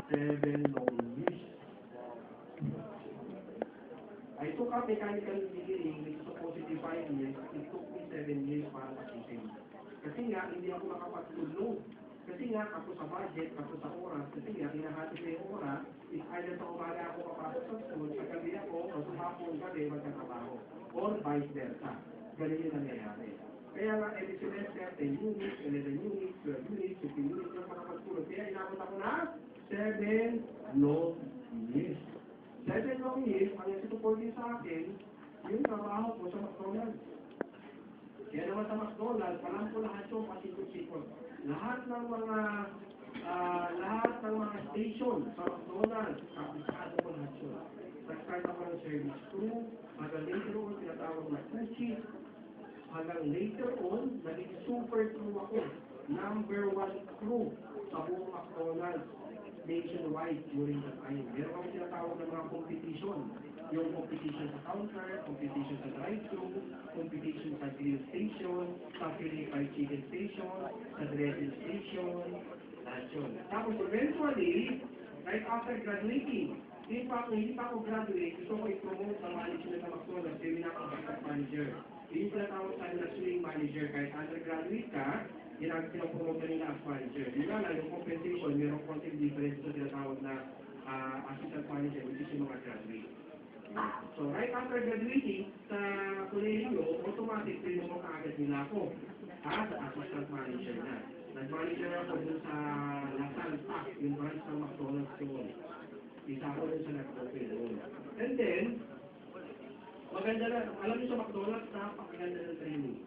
7 long years. I took up mechanical engineering, which is supposedly 5 years. It took me 7 years para tapusin. Kasi nga, hindi ako nakapagtulong. Kasi nga, ako sa budget, ako sa oras, kasi nga, hinahati ko yung oras, is either sa umaga ako papasok sa school, sa gabi ako, o sa hapon gabi, magkatrabaho. Or vice versa. Ganun yung nangyayari. Kaya nga, every semester, 10 units, 11 units, 12 units, 15 units yung makapagtulong. Kaya inabot ako na 7 long years. 7 long years, ang nag-support din sa akin, yung trabaho ko sa McDonald's. Kaya naman sa McDonald's, alam ko lahat yung pasikot-sikot. Lahat ng mga station sa McDonald's, kapisado ko lahat yun. Nag-start ako ng service crew, hanggang later on, tinatawag na crew chief, hanggang later on, naging super crew ako. Number 1 crew sa buong McDonald's nationwide during that time. Meron kami tinatawag ng mga competition. Yung competition sa counter, competition sa drive-thru, competition sa grill station, sa Philly fried chicken station, sa dressing station, lahat yun. Tapos eventually, right after graduating, in fact, hindi pa ako graduate, gusto ko i-promote sa management ng McDonald's, hindi na ako assistant manager. Yung tinatawag sa na swing manager, kahit undergraduate ka, pinopromote ka nila as manager. Yung nga lang, yung compensation, mayroong konting difference sa tinatawag na assistant manager, which is yung mga graduate. So, right after graduating sa kolehiyo, automatic pinumok agad nila ako as assistant manager na. Nag-manager ako dun sa Lasal Pack, yung branch ng McDonald's yun. Isa ako dun sa nag-open doon. And then, maganda na, alam niyo sa McDonald's, napakaganda ng training.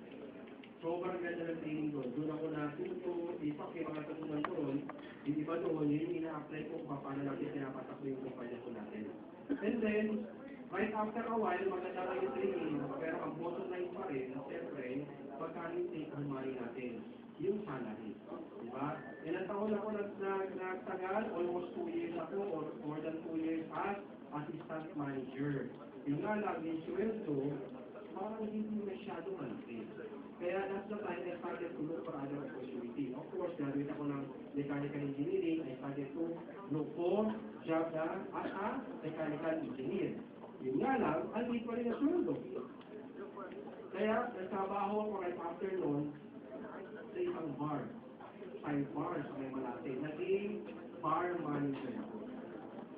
Sobrang ganda ng training doon. Doon ako natuto, ipak yung mga tutunan ko doon. Hindi ba doon, yun yung ina-apply ko kung paano natin pinapatakbo yung kumpanya ko natin. And then, right after a while, maganda lang yung training, pero ang bottom line pa rin, siyempre, magkano yung take home money natin, yung salary. Diba? Ilang taon ako nagtagal, almost 2 years ako, or more than 2 years as assistant manager. Yung nga lang, yung sweldo, parang hindi masyado malaki. Kaya that's the time I started to look for other opportunity. Of course, graduate ako ng mechanical engineering, I started to look for job as a mechanical engineer. Yun nga lang, ang liit pa rin na sweldo. Kaya, nagtrabaho ako right after noon sa isang bar. Side bar sa may Malate. Naging bar manager ako.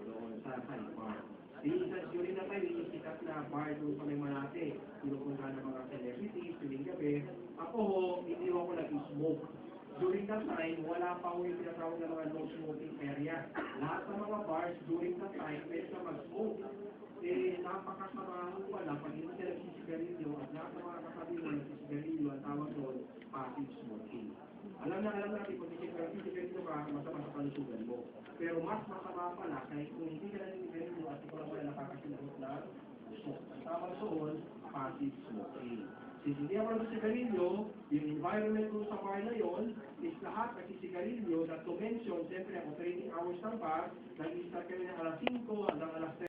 Doon, sa side bar. During that time, yung sikat na bar doon sa may Malate. Pinupunta ng mga celebrities, tuwing gabi. Ako ho, hindi ako nag-smoke. During that time, wala pa ho yung tinatawag na mga no smoking area. Lahat ng mga bars, during that time, pwede ka mag-smoke. Napakasama ho pala, pag hindi ka nagsisigarilyo, at lahat ng mga kasabi mo nagsisigarilyo, ang tawag doon, passive smoking. Alam natin, kung nagsisigarilyo ka, masama sa kalusugan mo. Pero mas masama pala, kahit kung hindi ka nagsisigarilyo at ikaw lang wala nakakasingot na smoke. Ang tawag doon, passive smoking. Since hindi ako nagsisigarilyo, yung environment ko sa bar na yon is lahat nagsisigarilyo, not to mention, siyempre, ang operating hours ng bar, nag-start kami ng alas 5 hanggang alas 10.